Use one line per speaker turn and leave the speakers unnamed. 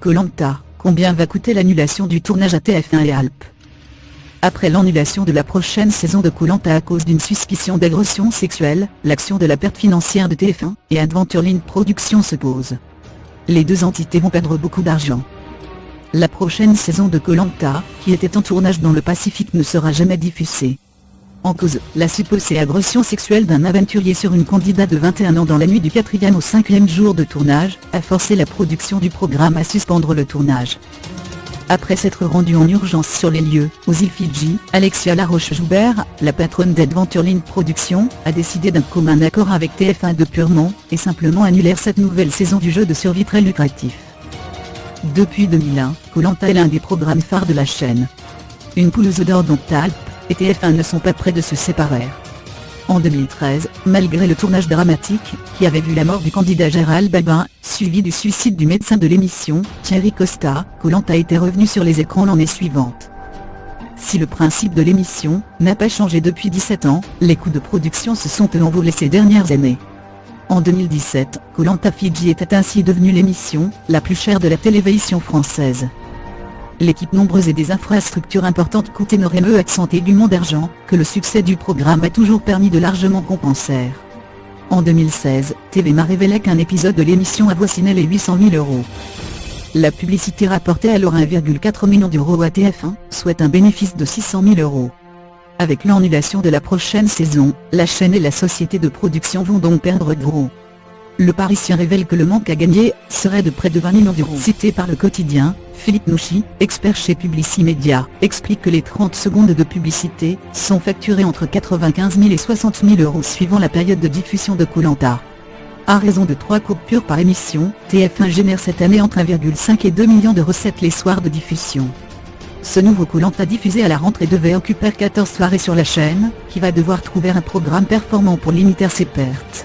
Koh-Lanta, combien va coûter l'annulation du tournage à TF1 et Alp? Après l'annulation de la prochaine saison de Koh-Lanta à cause d'une suspicion d'agression sexuelle, l'action de la perte financière de TF1 et Adventureline Productions se pose. Les deux entités vont perdre beaucoup d'argent. La prochaine saison de Koh-Lanta, qui était en tournage dans le Pacifique, ne sera jamais diffusée. En cause, la supposée agression sexuelle d'un aventurier sur une candidate de 21 ans dans la nuit du 4e au 5e jour de tournage, a forcé la production du programme à suspendre le tournage. Après s'être rendue en urgence sur les lieux, aux îles Fidji, Alexia Laroche-Joubert, la patronne d'Adventureline Productions, a décidé d'un commun accord avec TF1 de purement et simplement annuler cette nouvelle saison du jeu de survie très lucratif. Depuis 2001, Koh-Lanta est l'un des programmes phares de la chaîne. Une poule aux odeurs dont Alp et TF1 ne sont pas prêts de se séparer. En 2013, malgré le tournage dramatique, qui avait vu la mort du candidat Gérald Babin, suivi du suicide du médecin de l'émission, Thierry Costa, Koh-Lanta était revenu sur les écrans l'année suivante. Si le principe de l'émission n'a pas changé depuis 17 ans, les coûts de production se sont envolés ces dernières années. En 2017, Koh-Lanta Fidji était ainsi devenue l'émission la plus chère de la télévision française. L'équipe nombreuse et des infrastructures importantes coûtent énormément accent également d'argent, que le succès du programme a toujours permis de largement compenser. En 2016, TVMA révélait qu'un épisode de l'émission avoisinait les 800 000 €. La publicité rapportait alors 1,4 million d'euros à TF1, soit un bénéfice de 600 000 €. Avec l'annulation de la prochaine saison, la chaîne et la société de production vont donc perdre gros. Le Parisien révèle que le manque à gagner serait de près de 20 millions d'euros. Cité par le quotidien, Philippe Nouchy, expert chez Publicimédia, explique que les 30 secondes de publicité sont facturées entre 95 000 et 60 000 € suivant la période de diffusion de Koh-Lanta. À raison de 3 coupures par émission, TF1 génère cette année entre 1,5 et 2 millions de recettes les soirs de diffusion. Ce nouveau Koh-Lanta diffusé à la rentrée devait occuper 14 soirées sur la chaîne, qui va devoir trouver un programme performant pour limiter ses pertes.